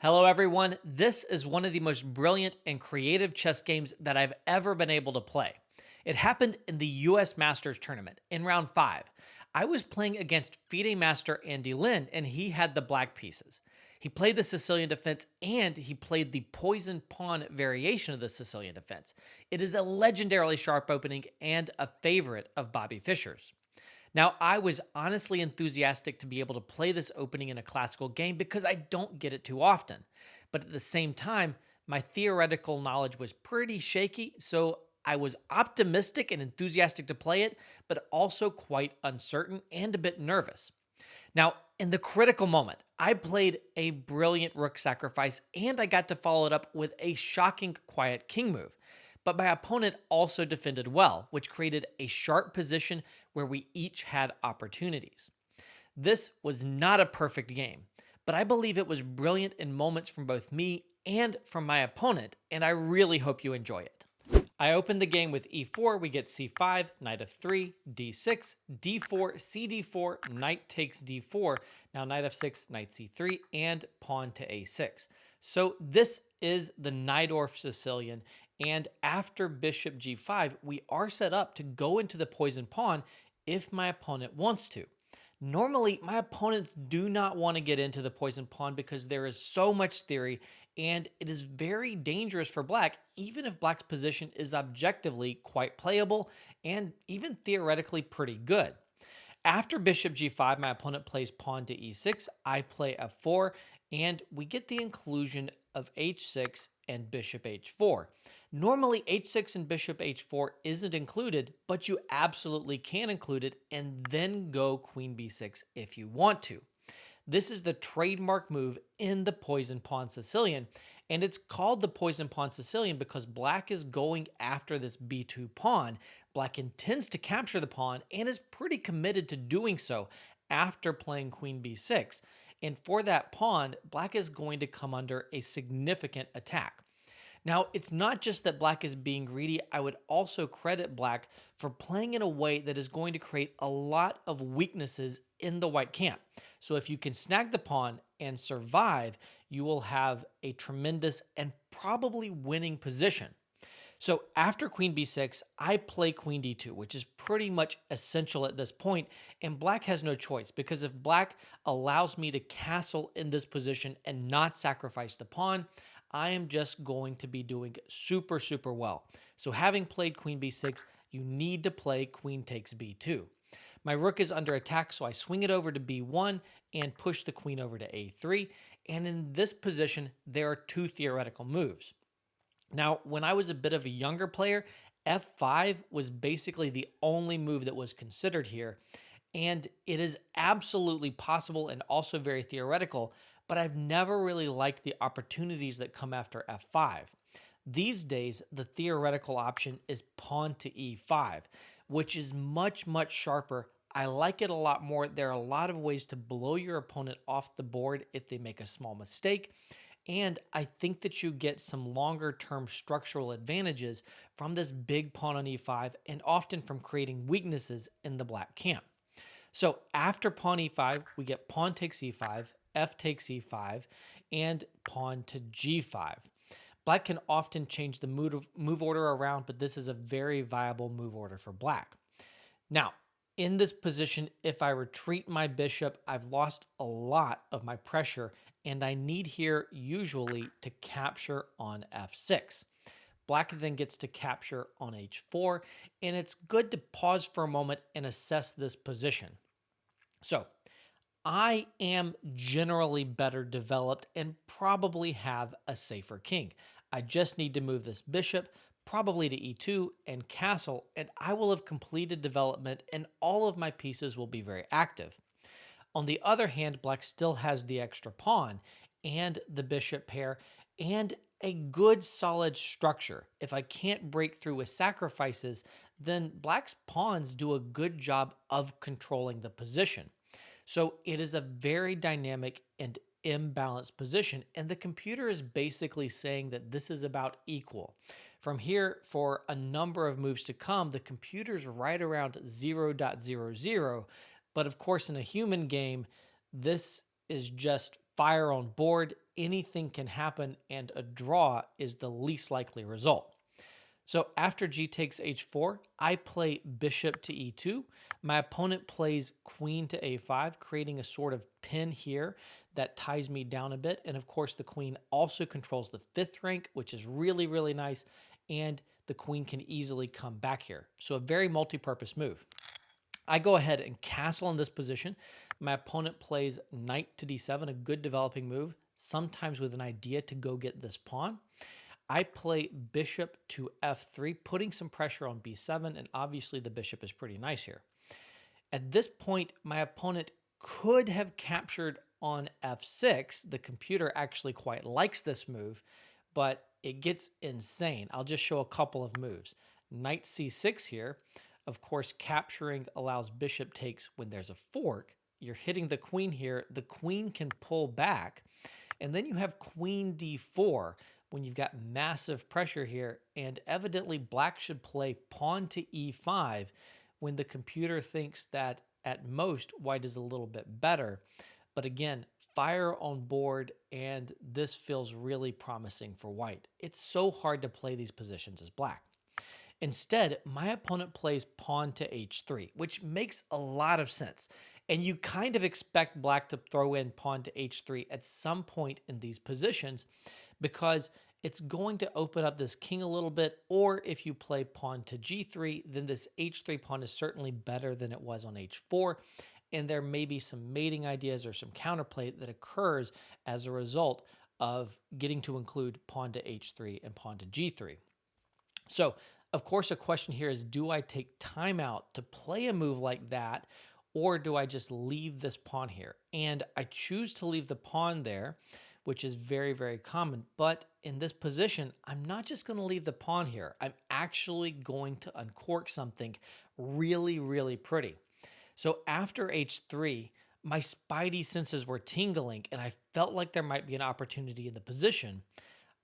Hello, everyone. This is one of the most brilliant and creative chess games that I've ever been able to play. It happened in the US Masters tournament in round 5. I was playing against FIDE master Andy Lin, and he had the black pieces. He played the Sicilian defense and he played the poison pawn variation of the Sicilian defense. It is a legendarily sharp opening and a favorite of Bobby Fischer's. Now, I was honestly enthusiastic to be able to play this opening in a classical game because I don't get it too often. But at the same time, my theoretical knowledge was pretty shaky, so I was optimistic and enthusiastic to play it, but also quite uncertain and a bit nervous. Now, in the critical moment, I played a brilliant rook sacrifice and I got to follow it up with a shocking quiet king move. But my opponent also defended well, which created a sharp position where we each had opportunities. This was not a perfect game, but I believe it was brilliant in moments from both me and from my opponent, and I really hope you enjoy it. I opened the game with e4, we get c5, knight f3, d6, d4, cd4, knight takes d4, now knight f6, knight c3, and pawn to a6. So this is the Najdorf Sicilian, and after bishop g5, we are set up to go into the poison pawn if my opponent wants to. Normally, my opponents do not want to get into the poison pawn because there is so much theory and it is very dangerous for black, even if black's position is objectively quite playable and even theoretically pretty good. After bishop g5, my opponent plays pawn to e6, I play f4, and we get the inclusion of h6 and bishop h4. Normally, h6 and bishop h4 isn't included, but you absolutely can include it and then go queen b6 if you want to. This is the trademark move in the poison pawn Sicilian, and it's called the poison pawn Sicilian because black is going after this b2 pawn. Black intends to capture the pawn and is pretty committed to doing so after playing queen b6. And for that pawn, black is going to come under a significant attack. Now, it's not just that black is being greedy. I would also credit black for playing in a way that is going to create a lot of weaknesses in the white camp. So if you can snag the pawn and survive, you will have a tremendous and probably winning position. So after queen b6, I play queen d2, which is pretty much essential at this point, and black has no choice because if black allows me to castle in this position and not sacrifice the pawn, I am just going to be doing super, super well. So having played queen b6, you need to play queen takes b2. My rook is under attack, so I swing it over to b1 and push the queen over to a3. And in this position, there are two theoretical moves. Now, when I was a bit of a younger player, f5 was basically the only move that was considered here. And it is absolutely possible and also very theoretical, but I've never really liked the opportunities that come after f5. These days, the theoretical option is pawn to e5, which is much, much sharper. I like it a lot more. There are a lot of ways to blow your opponent off the board if they make a small mistake. And I think that you get some longer term structural advantages from this big pawn on e5 and often from creating weaknesses in the black camp. So after pawn e5, we get pawn takes e5, f takes e5, and pawn to g5. Black can often change the move order around, but this is a very viable move order for black. Now, in this position, if I retreat my bishop, I've lost a lot of my pressure, and I need here usually to capture on f6. Black then gets to capture on h4, and it's good to pause for a moment and assess this position. So, I am generally better developed and probably have a safer king. I just need to move this bishop, probably to e2 and castle, and I will have completed development and all of my pieces will be very active. On the other hand, black still has the extra pawn and the bishop pair and a good solid structure. If I can't break through with sacrifices, then black's pawns do a good job of controlling the position. So it is a very dynamic and imbalanced position, and the computer is basically saying that this is about equal. From here, for a number of moves to come, the computer's right around 0.00, but of course in a human game, this is just fire on board, anything can happen, and a draw is the least likely result. So after g takes h4, I play bishop to e2. My opponent plays queen to a5, creating a sort of pin here that ties me down a bit. And of course, the queen also controls the fifth rank, which is really, really nice. And the queen can easily come back here. So a very multi-purpose move. I go ahead and castle in this position. My opponent plays knight to d7, a good developing move, sometimes with an idea to go get this pawn. I play bishop to f3, putting some pressure on b7, and obviously the bishop is pretty nice here. At this point, my opponent could have captured on f6. The computer actually quite likes this move, but it gets insane. I'll just show a couple of moves. Knight c6 here. Of course, capturing allows bishop takes when there's a fork. You're hitting the queen here. The queen can pull back. And then you have queen d4 when you've got massive pressure here. And evidently, black should play pawn to e5 when the computer thinks that at most white is a little bit better. But again, fire on board, and this feels really promising for white. It's so hard to play these positions as black. Instead, my opponent plays pawn to h3, which makes a lot of sense. And you kind of expect black to throw in pawn to h3 at some point in these positions because it's going to open up this king a little bit, or if you play pawn to g3, then this h3 pawn is certainly better than it was on h4, and there may be some mating ideas or some counterplay that occurs as a result of getting to include pawn to h3 and pawn to g3. So, of course, a question here is, do I take time out to play a move like that, or do I just leave this pawn here? And I choose to leave the pawn there, which is very, very common. But in this position, I'm not just going to leave the pawn here. I'm actually going to uncork something really, really pretty. So after h3, my spidey senses were tingling, and I felt like there might be an opportunity in the position.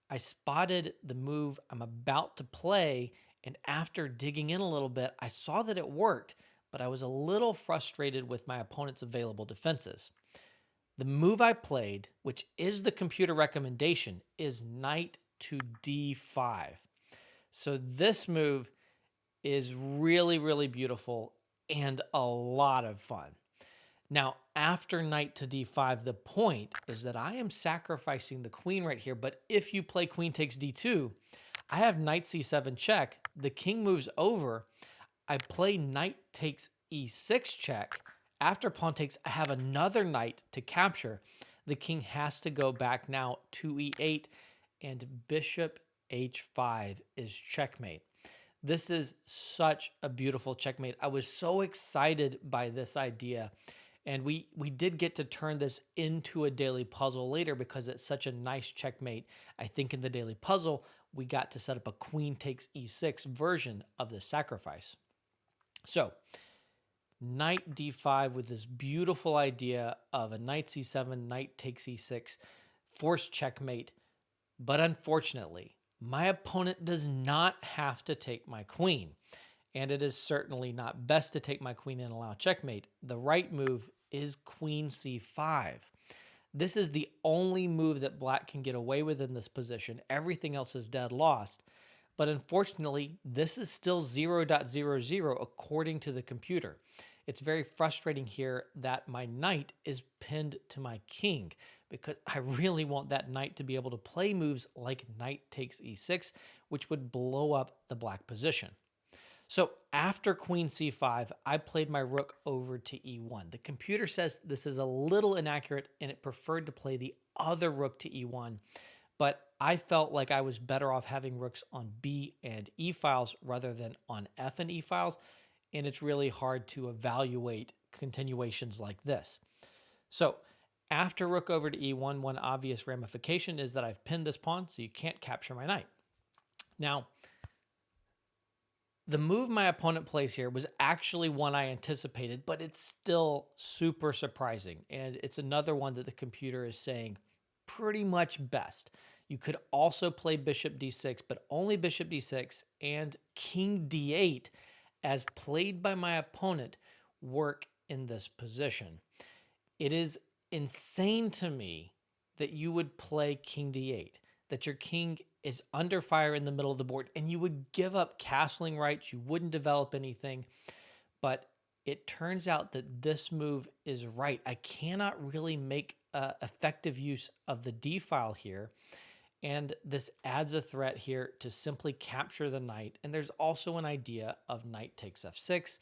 I spotted the move I'm about to play, and after digging in a little bit, I saw that it worked, but I was a little frustrated with my opponent's available defenses. The move I played, which is the computer recommendation, is knight to d5. So this move is really, really beautiful and a lot of fun. Now, after knight to d5, the point is that I am sacrificing the queen right here, but if you play queen takes d2, I have knight c7 check, the king moves over, I play knight takes e6 check. After pawn takes, I have another knight to capture. The king has to go back now to e8, and bishop h5 is checkmate. This is such a beautiful checkmate. I was so excited by this idea. And we did get to turn this into a daily puzzle later because it's such a nice checkmate. I think in the daily puzzle, we got to set up a queen takes e6 version of the sacrifice. So knight d5 with this beautiful idea of a knight c7, knight takes e6, forced checkmate. But unfortunately, my opponent does not have to take my queen. And it is certainly not best to take my queen and allow checkmate. The right move is queen c5. This is the only move that black can get away with in this position. Everything else is dead lost. But unfortunately, this is still 0.00 according to the computer. It's very frustrating here that my knight is pinned to my king because I really want that knight to be able to play moves like knight takes e6, which would blow up the black position. So after queen c5, I played my rook over to e1. The computer says this is a little inaccurate and it preferred to play the other rook to e1, but I felt like I was better off having rooks on b and e files rather than on f and e files, and it's really hard to evaluate continuations like this. So after rook over to e1, one obvious ramification is that I've pinned this pawn, so you can't capture my knight. Now, the move my opponent plays here was actually one I anticipated, but it's still super surprising. And it's another one that the computer is saying pretty much best. You could also play bishop d6, but only bishop d6 and king d8, as played by my opponent, work in this position. It is insane to me that you would play king d8, that your king is under fire in the middle of the board, and you would give up castling rights. You wouldn't develop anything. But it turns out that this move is right. I cannot really make effective use of the d file here. And this adds a threat here to simply capture the knight. And there's also an idea of knight takes f6.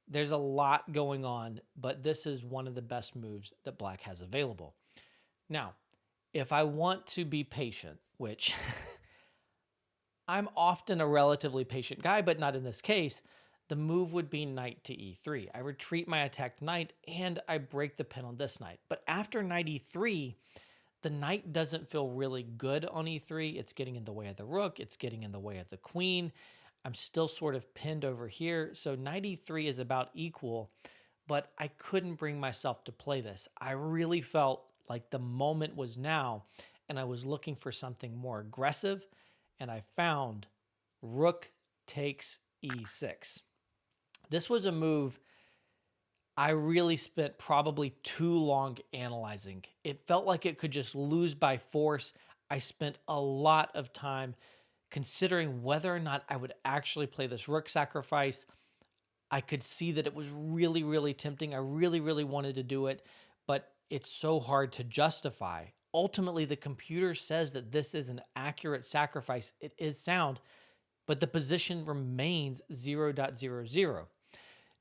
There's a lot going on, but this is one of the best moves that black has available. Now, if I want to be patient, which I'm often a relatively patient guy, but not in this case, the move would be knight to e3. I retreat my attacked knight and I break the pin on this knight. But after knight e3, the knight doesn't feel really good on e3. It's getting in the way of the rook. It's getting in the way of the queen. I'm still sort of pinned over here. So knight e3 is about equal, but I couldn't bring myself to play this. I really felt like the moment was now, and I was looking for something more aggressive, and I found rook takes e6. This was a move I really spent probably too long analyzing. It felt like it could just lose by force. I spent a lot of time considering whether or not I would actually play this rook sacrifice. I could see that it was really, really tempting. I really, really wanted to do it, but it's so hard to justify. Ultimately, the computer says that this is an accurate sacrifice. It is sound, but the position remains 0.00.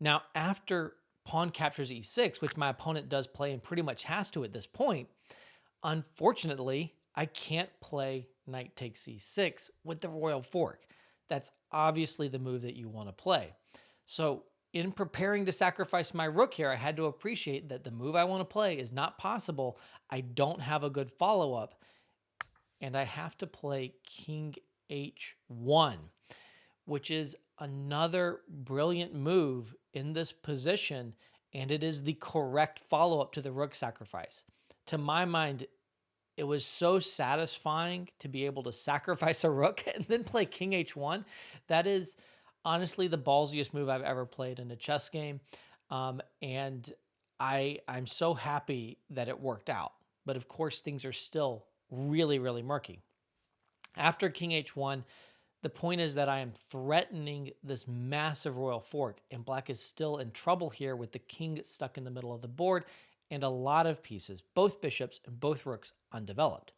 Now, after pawn captures e6, which my opponent does play and pretty much has to at this point, unfortunately, I can't play knight takes e6 with the royal fork. That's obviously the move that you want to play. So in preparing to sacrifice my rook here, I had to appreciate that the move I want to play is not possible. I don't have a good follow-up, and I have to play king h1, which is another brilliant move in this position, and it is the correct follow-up to the rook sacrifice. To my mind, it was so satisfying to be able to sacrifice a rook and then play king h1. That is honestly the ballsiest move I've ever played in a chess game, and I'm so happy that it worked out. But of course, things are still really, really murky. After king h1, the point is that I am threatening this massive royal fork, and black is still in trouble here with the king stuck in the middle of the board and a lot of pieces, both bishops and both rooks, undeveloped.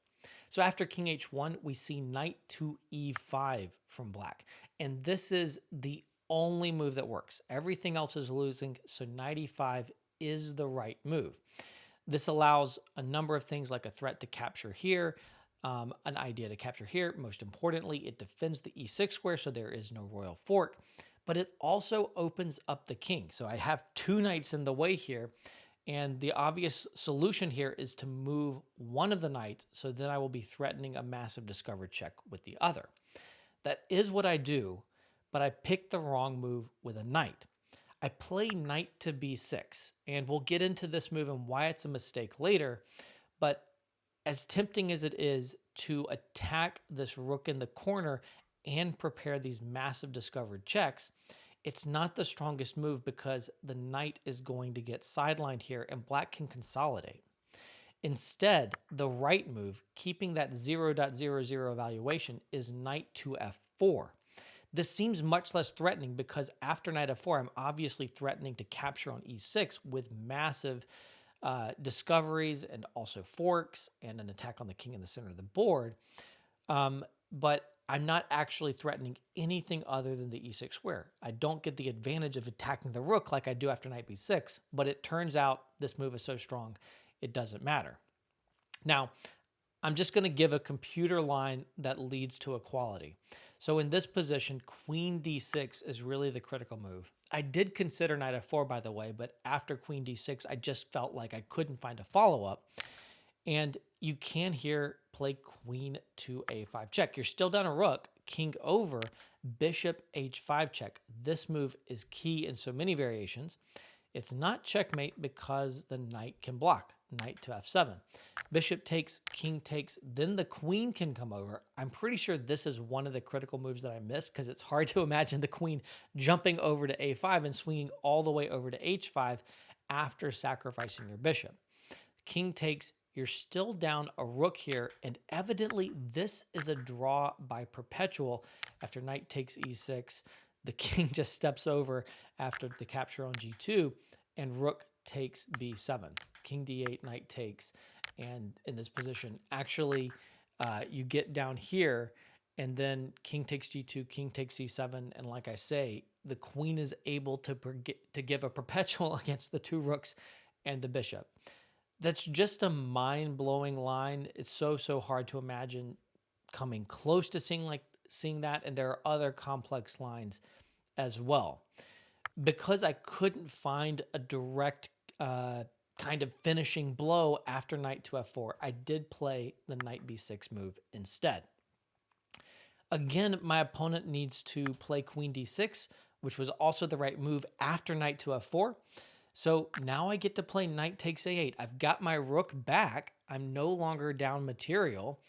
So after king h1, we see knight to e5 from black, and this is the only move that works. Everything else is losing, so knight e5 is the right move. This allows a number of things like a threat to capture here, an idea to capture here. Most importantly, it defends the e6 square, so there is no royal fork, but it also opens up the king. So I have two knights in the way here, and the obvious solution here is to move one of the knights, so then I will be threatening a massive discovered check with the other. That is what I do, but I picked the wrong move with a knight. I play knight to b6, and we'll get into this move and why it's a mistake later, but as tempting as it is to attack this rook in the corner and prepare these massive discovered checks, it's not the strongest move because the knight is going to get sidelined here and black can consolidate. Instead, the right move, keeping that 0.00 valuation, is knight to f4. This seems much less threatening because after knight f4, I'm obviously threatening to capture on e6 with massive discoveries and also forks and an attack on the king in the center of the board. But I'm not actually threatening anything other than the e6 square. I don't get the advantage of attacking the rook like I do after knight b6, but it turns out this move is so strong, it doesn't matter. Now, I'm just going to give a computer line that leads to equality. So in this position, queen d6 is really the critical move. I did consider knight f4, by the way, but after queen d6, I just felt like I couldn't find a follow-up. And you can here play queen to a5 check. You're still down a rook, king over, bishop h5 check. This move is key in so many variations. It's not checkmate because the knight can block. Knight to f7. Bishop takes, king takes, then the queen can come over. I'm pretty sure this is one of the critical moves that I missed because it's hard to imagine the queen jumping over to a5 and swinging all the way over to h5 after sacrificing your bishop. King takes, you're still down a rook here, and evidently this is a draw by perpetual. After knight takes e6, the king just steps over after the capture on g2, and rook takes b7. King d8, knight takes, and in this position, actually, you get down here, and then king takes g2, king takes c7, and like I say, the queen is able to give a perpetual against the two rooks and the bishop. That's just a mind-blowing line. It's so hard to imagine coming close to seeing that, and there are other complex lines as well. Because I couldn't find a direct kind of finishing blow after knight to f4, I did play the knight b6 move instead. Again, my opponent needs to play queen d6, which was also the right move after knight to f4. So now I get to play knight takes a8. I've got my rook back. I'm no longer down material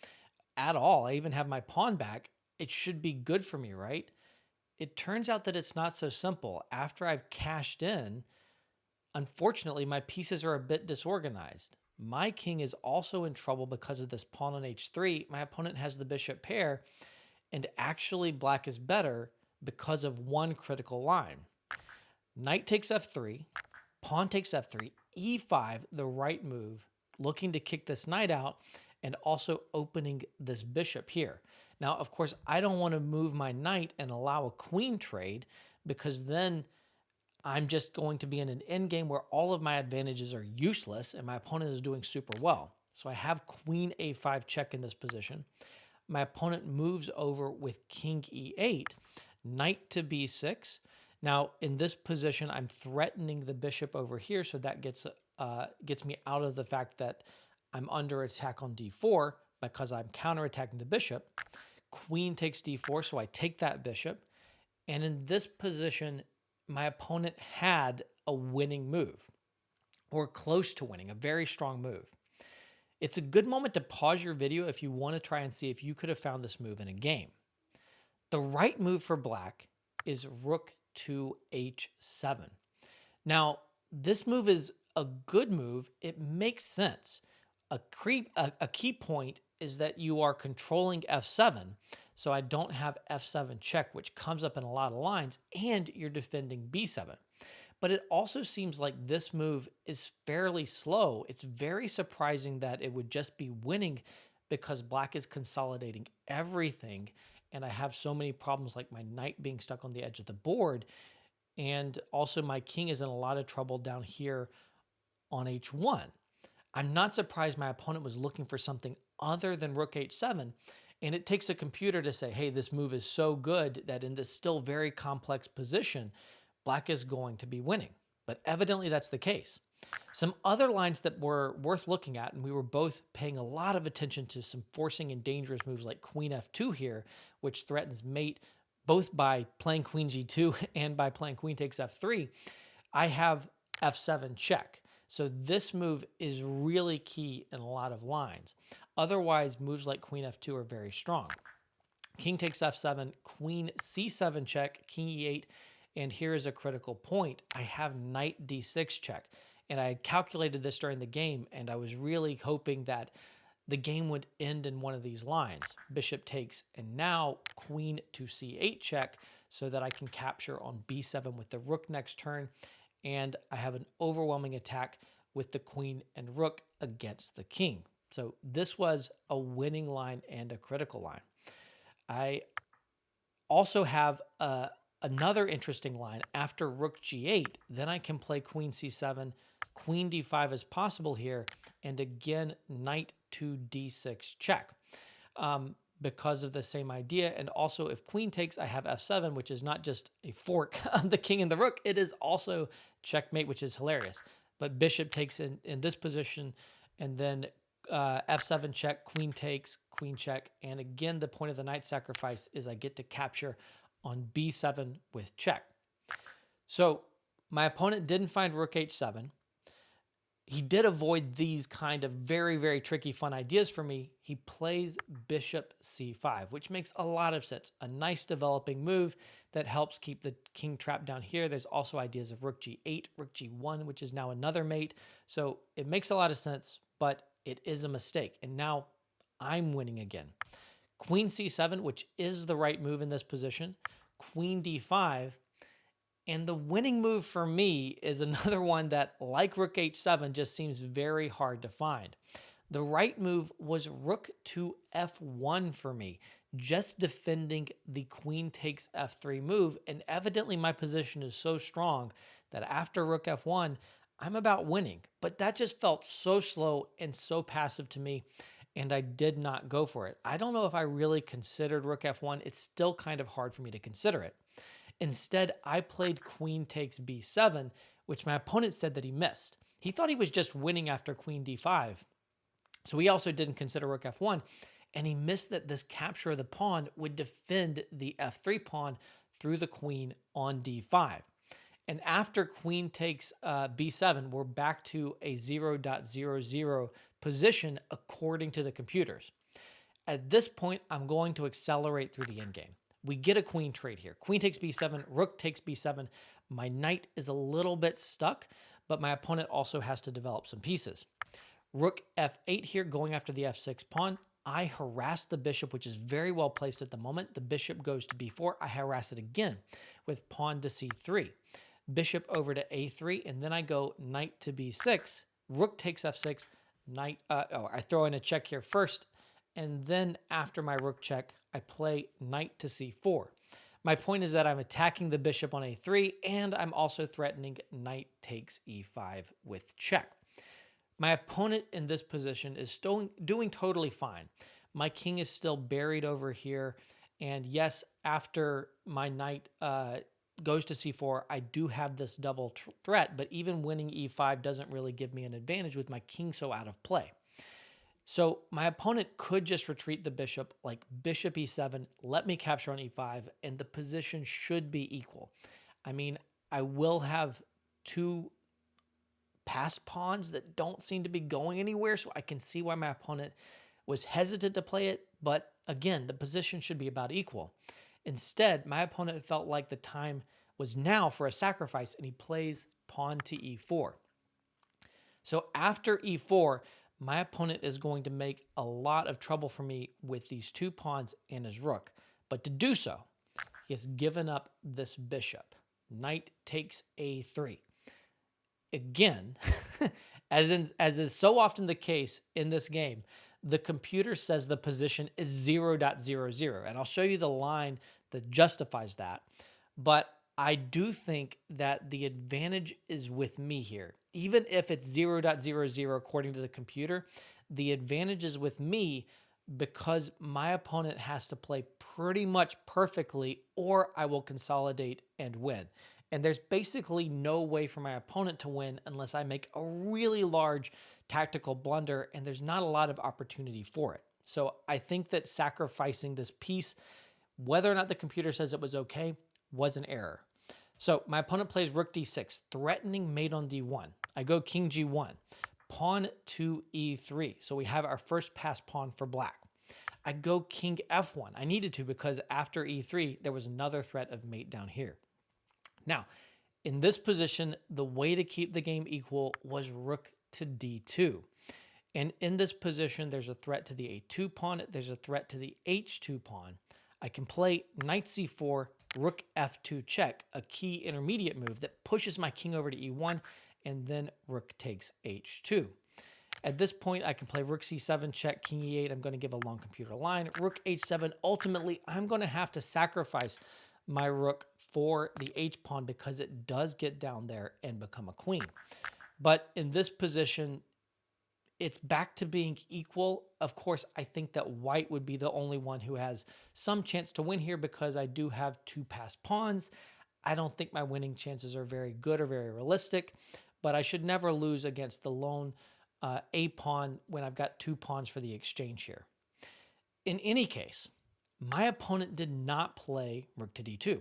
at all. I even have my pawn back. It should be good for me, right? It turns out that it's not so simple. After I've cashed in, unfortunately, my pieces are a bit disorganized. My king is also in trouble because of this pawn on h3. My opponent has the bishop pair, and actually black is better because of one critical line. Knight takes f3, pawn takes f3, e5, the right move, looking to kick this knight out, and also opening this bishop here. Now, of course, I don't want to move my knight and allow a queen trade, because then I'm just going to be in an endgame where all of my advantages are useless and my opponent is doing super well. So I have queen a5 check in this position. My opponent moves over with king e8, knight to b6. Now, in this position, I'm threatening the bishop over here, so that gets me out of the fact that I'm under attack on d4 because I'm counterattacking the bishop. Queen takes d4, so I take that bishop. And in this position, my opponent had a winning move, or close to winning, a very strong move. It's a good moment to pause your video if you want to try and see if you could have found this move in a game. The right move for black is rook to h7. Now, this move is a good move. It makes sense. A key point is that you are controlling f7, so I don't have f7 check, which comes up in a lot of lines, and you're defending b7. But it also seems like this move is fairly slow. It's very surprising that it would just be winning, because black is consolidating everything, and I have so many problems like my knight being stuck on the edge of the board, and also my king is in a lot of trouble down here on h1. I'm not surprised my opponent was looking for something other than rook h7, and it takes a computer to say, hey, this move is so good that in this still very complex position, black is going to be winning. But evidently that's the case. Some other lines that were worth looking at, and we were both paying a lot of attention to some forcing and dangerous moves like queen f2 here, which threatens mate both by playing queen g2 and by playing queen takes f3. I have f7 check. So this move is really key in a lot of lines. Otherwise, moves like queen f2 are very strong. King takes f7, queen c7 check, king e8, and here is a critical point. I have knight d6 check, and I had calculated this during the game, and I was really hoping that the game would end in one of these lines. Bishop takes, and now queen to c8 check, so that I can capture on b7 with the rook next turn, and I have an overwhelming attack with the queen and rook against the king. So this was a winning line and a critical line. I also have another interesting line. After rook g8, then I can play queen c7, queen d5 is possible here, and again, knight to d6 check. Because of the same idea. And also, if queen takes, I have f7, which is not just a fork of the king and the rook, it is also checkmate, which is hilarious. But bishop takes in this position, and then f7 check, queen takes, queen check. And again, the point of the knight sacrifice is I get to capture on b7 with check. So my opponent didn't find rook h7. He did avoid these kind of very tricky fun ideas for me. He plays bishop c5, which makes a lot of sense. A nice developing move that helps keep the king trapped down here. There's also ideas of rook g8, rook g1, which is now another mate. So it makes a lot of sense, but it is a mistake. And now I'm winning again. Queen c7, which is the right move in this position. Queen d5. And the winning move for me is another one that, like rook h7, just seems very hard to find. The right move was rook to f1 for me, just defending the queen takes f3 move. And evidently my position is so strong that after rook f1, I'm about winning. But that just felt so slow and so passive to me, and I did not go for it. I don't know if I really considered rook f1. It's still kind of hard for me to consider it. Instead, I played queen takes b7, which my opponent said that he missed. He thought he was just winning after queen d5. So he also didn't consider rook f1, and he missed that this capture of the pawn would defend the f3 pawn through the queen on d5. And after queen takes b7, we're back to a 0.00 position according to the computers. At this point, I'm going to accelerate through the endgame. We get a queen trade here. Queen takes b7, rook takes b7. My knight is a little bit stuck, but my opponent also has to develop some pieces. Rook f8 here, going after the f6 pawn. I harass the bishop, which is very well placed at the moment. The bishop goes to b4. I harass it again with pawn to c3. Bishop over to a3, and then I go knight to b6. Rook takes f6. Knight. I throw in a check here first, and then after my rook check, I play knight to c4. My point is that I'm attacking the bishop on a3, and I'm also threatening knight takes e5 with check. My opponent in this position is still doing totally fine. My king is still buried over here, and yes, after my knight goes to c4, I do have this double threat, but even winning e5 doesn't really give me an advantage with my king so out of play. So my opponent could just retreat the bishop, like bishop e7, let me capture on e5, and the position should be equal. I mean, I will have two passed pawns that don't seem to be going anywhere, so I can see why my opponent was hesitant to play it, but again, the position should be about equal. Instead, my opponent felt like the time was now for a sacrifice, and he plays pawn to e4. So after e4, my opponent is going to make a lot of trouble for me with these two pawns and his rook. But to do so, he has given up this bishop. Knight takes a3. Again, as is so often the case in this game, the computer says the position is 0.00. And I'll show you the line that justifies that. But I do think that the advantage is with me here. Even if it's 0.00 according to the computer, the advantage is with me because my opponent has to play pretty much perfectly or I will consolidate and win. And there's basically no way for my opponent to win unless I make a really large tactical blunder, and there's not a lot of opportunity for it. So I think that sacrificing this piece, whether or not the computer says it was okay, was an error. So my opponent plays rook d6, threatening mate on d1. I go king g1, pawn to e3. So we have our first pass pawn for black. I go king f1. I needed to because after e3, there was another threat of mate down here. Now, in this position, the way to keep the game equal was rook to d2. And in this position, there's a threat to the a2 pawn. There's a threat to the h2 pawn. I can play knight c4, rook f2 check, a key intermediate move that pushes my king over to e1, and then rook takes h2. At this point, I can play rook c7 check, king e8. I'm going to give a long computer line. Rook h7. Ultimately, I'm going to have to sacrifice my rook for the h pawn because it does get down there and become a queen. But in this position, it's back to being equal. Of course, I think that white would be the only one who has some chance to win here because I do have two passed pawns. I don't think my winning chances are very good or very realistic, but I should never lose against the lone a pawn when I've got two pawns for the exchange here. In any case, my opponent did not play rook to d2.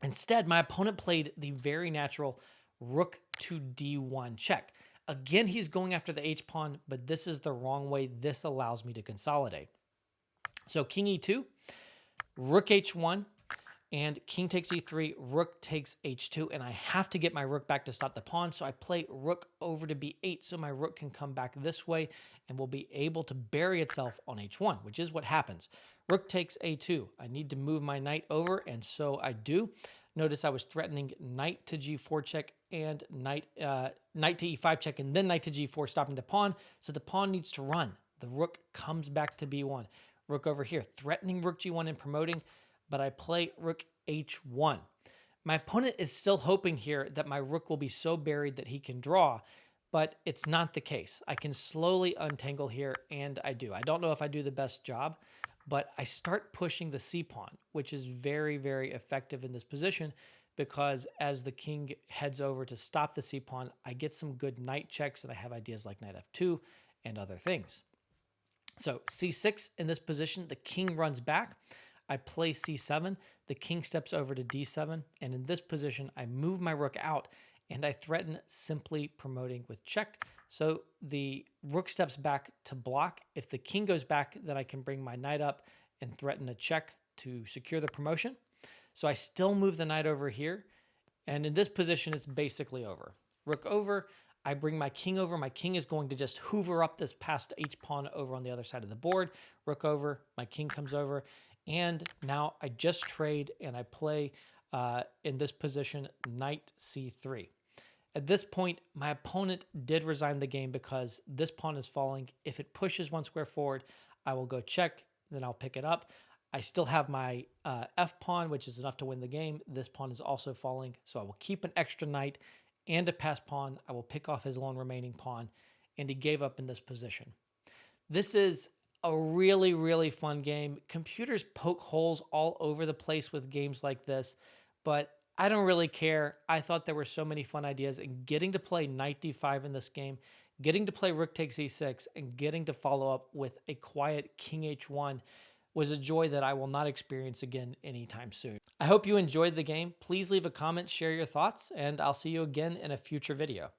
Instead, my opponent played the very natural rook to d1 check. Again, he's going after the h pawn, but this is the wrong way. This allows me to consolidate. So king e2, rook h1. And king takes e3, rook takes h2, and I have to get my rook back to stop the pawn, so I play rook over to b8 so my rook can come back this way and will be able to bury itself on h1, which is what happens. Rook takes a2. I need to move my knight over, and so I do. Notice I was threatening knight to g4 check and knight to e5 check, and then knight to g4, stopping the pawn, so the pawn needs to run. The rook comes back to b1. Rook over here, threatening rook g1 and promoting, but I play rook h1. My opponent is still hoping here that my rook will be so buried that he can draw, but it's not the case. I can slowly untangle here, and I do. I don't know if I do the best job, but I start pushing the c-pawn, which is very, very effective in this position because as the king heads over to stop the c-pawn, I get some good knight checks, and I have ideas like knight f2 and other things. So c6 in this position, the king runs back. I play c7, the king steps over to d7, and in this position, I move my rook out, and I threaten simply promoting with check. So the rook steps back to block. If the king goes back, then I can bring my knight up and threaten a check to secure the promotion. So I still move the knight over here, and in this position, it's basically over. Rook over, I bring my king over. My king is going to just hoover up this passed h-pawn over on the other side of the board. Rook over, my king comes over, and now I just trade and I play in this position knight c3. At this point, my opponent did resign the game because this pawn is falling. If it pushes one square forward, I will go check, then I'll pick it up. I still have my f pawn, which is enough to win the game. This pawn is also falling, so I will keep an extra knight and a passed pawn. I will pick off his lone remaining pawn, and he gave up in this position. This is a really, really fun game. Computers poke holes all over the place with games like this, but I don't really care. I thought there were so many fun ideas, and getting to play knight d5 in this game, getting to play rook takes e6, and getting to follow up with a quiet king h1 was a joy that I will not experience again anytime soon. I hope you enjoyed the game. Please leave a comment, share your thoughts, and I'll see you again in a future video.